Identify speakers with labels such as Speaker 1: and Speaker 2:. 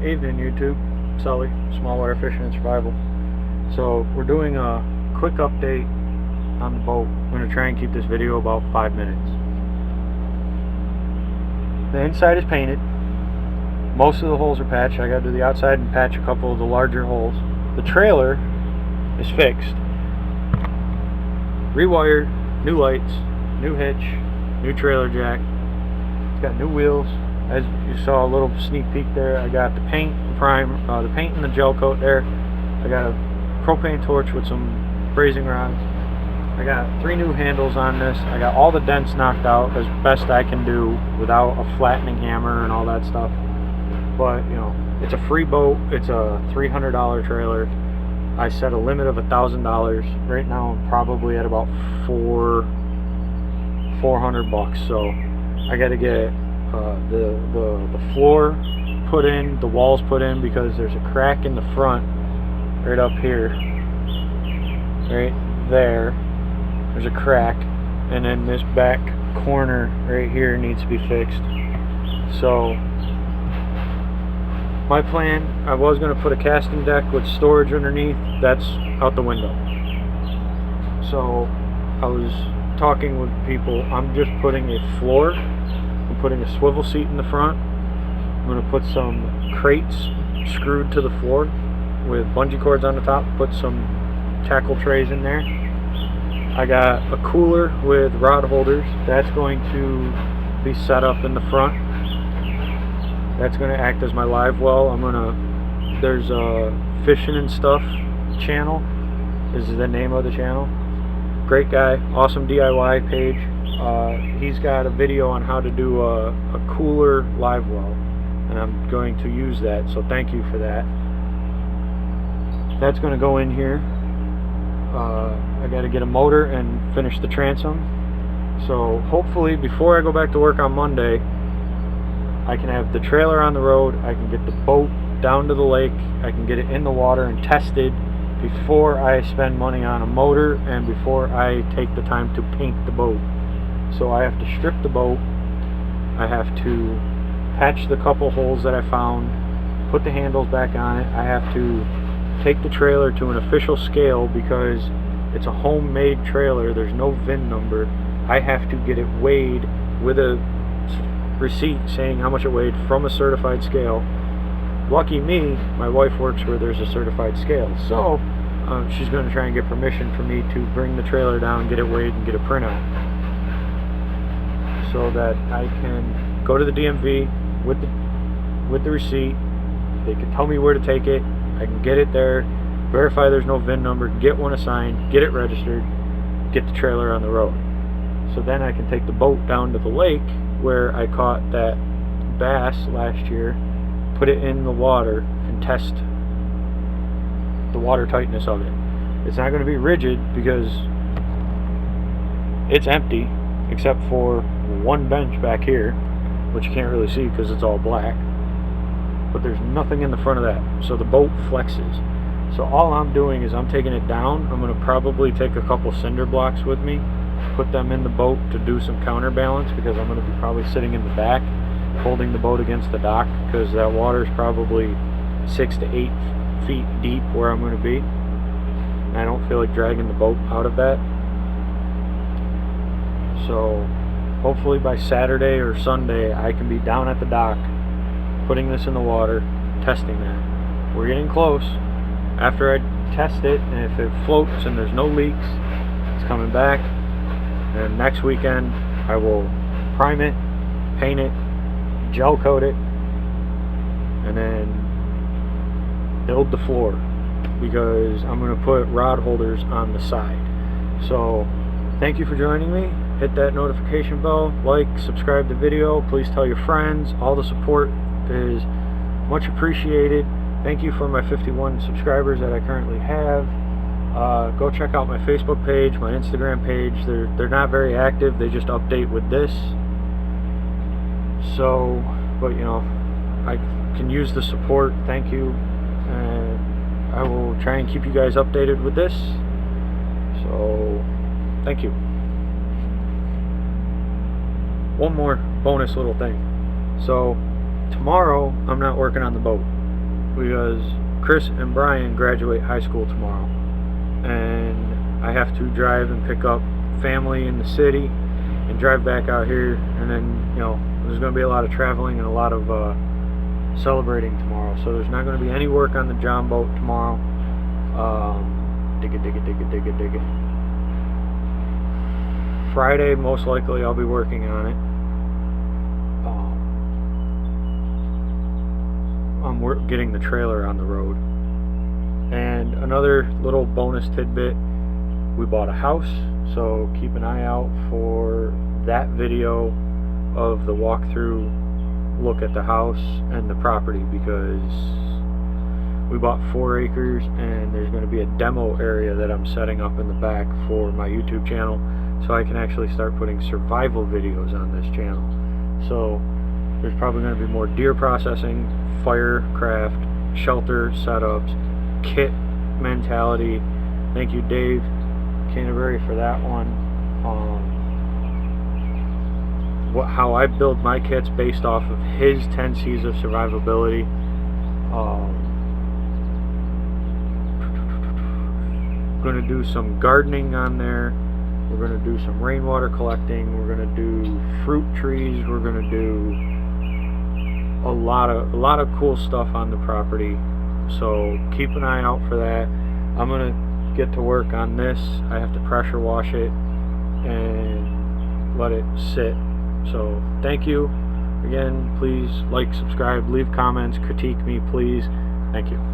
Speaker 1: Evening YouTube, Sully, Smallwater Fishing and Survival. So we're doing a quick update on the boat. I'm going to try and keep this video about 5 minutes. The inside is painted. Most of the holes are patched. I got to do the outside and patch a couple of the larger holes. The trailer is fixed. Rewired, new lights, new hitch, new trailer jack. It's got new wheels. As you saw a little sneak peek there, I got the paint, the paint and the gel coat there. I got a propane torch with some brazing rods. I got 3 new handles on this. I got all the dents knocked out as best I can do without a flattening hammer and all that stuff. But you know, it's a free boat. It's a $300 trailer. I set a limit of $1,000. Right now I'm probably at about $400 bucks. So I got to get the floor put in, the walls put in, because there's a crack in the front right up here, right there. There's a crack, and then this back corner right here needs to be fixed. So my plan, I was going to put a casting deck with storage underneath. That's out the window. So I was talking with people. I'm just putting a floor. I'm putting a swivel seat in the front. I'm going to put some crates screwed to the floor with bungee cords on the top. Put some tackle trays in there. I got a cooler with rod holders. That's going to be set up in the front. That's going to act as my live well. There's a Fishing and Stuff channel. This is the name of the channel. Great guy, awesome DIY page. He's got a video on how to do a cooler live well, and I'm going to use that, so thank you for that. That's going to go in here. I got to get a motor and finish the transom. So hopefully before I go back to work on Monday, I can have the trailer on the road, I can get the boat down to the lake, I can get it in the water and tested before I spend money on a motor and before I take the time to paint the boat. So I have to strip the boat, I have to patch the couple holes that I found, put the handles back on it, I have to take the trailer to an official scale because it's a homemade trailer, there's no VIN number. I have to get it weighed with a receipt saying how much it weighed from a certified scale. Lucky me, my wife works where there's a certified scale, so she's going to try and get permission for me to bring the trailer down, get it weighed, and get a printout, so that I can go to the DMV with the receipt. They can tell me where to take it. I can get it there, verify there's no VIN number, get one assigned, get it registered, get the trailer on the road. So then I can take the boat down to the lake where I caught that bass last year, put it in the water, and test the water tightness of it. It's not going to be rigid because it's empty except for one bench back here, which you can't really see because it's all black, but there's nothing in the front of that, so the boat flexes. So all I'm doing is I'm taking it down. I'm going to probably take a couple cinder blocks with me, put them in the boat to do some counterbalance, because I'm going to be probably sitting in the back holding the boat against the dock, because that water is probably 6 to 8 feet deep where I'm going to be, and I don't feel like dragging the boat out of that. So hopefully by Saturday or Sunday I can be down at the dock putting this in the water, testing that. We're getting close. After I test it, and if it floats and there's no leaks, it's coming back, and next weekend I will prime it, paint it, gel coat it, and then build the floor, because I'm going to put rod holders on the side. So thank you for joining me. Hit that notification bell, like, subscribe to the video, please tell your friends. All the support is much appreciated. Thank you for my 51 subscribers that I currently have. Go check out my Facebook page, my Instagram page. They're not very active, they just update with this. So, but you know, I can use the support. Thank you, and I will try and keep you guys updated with this. So thank you. One more bonus little thing. So tomorrow I'm not working on the boat. because Chris and Brian graduate high school tomorrow, and I have to drive and pick up family in the city and drive back out here, and then, you know, there's going to be a lot of traveling and a lot of celebrating tomorrow, so there's not going to be any work on the Jon Boat tomorrow. Dig it. Friday, most likely, I'll be working on it. I'm getting the trailer on the road. And another little bonus tidbit, we bought a house, so keep an eye out for that video of the walkthrough look at the house and the property, because we bought 4 acres and there's going to be a demo area that I'm setting up in the back for my YouTube channel, so I can actually start putting survival videos on this channel. So there's probably going to be more deer processing, firecraft, shelter setups, kit mentality. Thank you, Dave Canterbury, for that one. How I build my kits based off of his 10 C's of survivability. Going to do some gardening on there. We're going to do some rainwater collecting. We're going to do fruit trees. We're going to do a lot of cool stuff on the property. So keep an eye out for that. I'm going to get to work on this. I have to pressure wash it and let it sit. So thank you again. Please like, subscribe, leave comments, critique me, please. Thank you.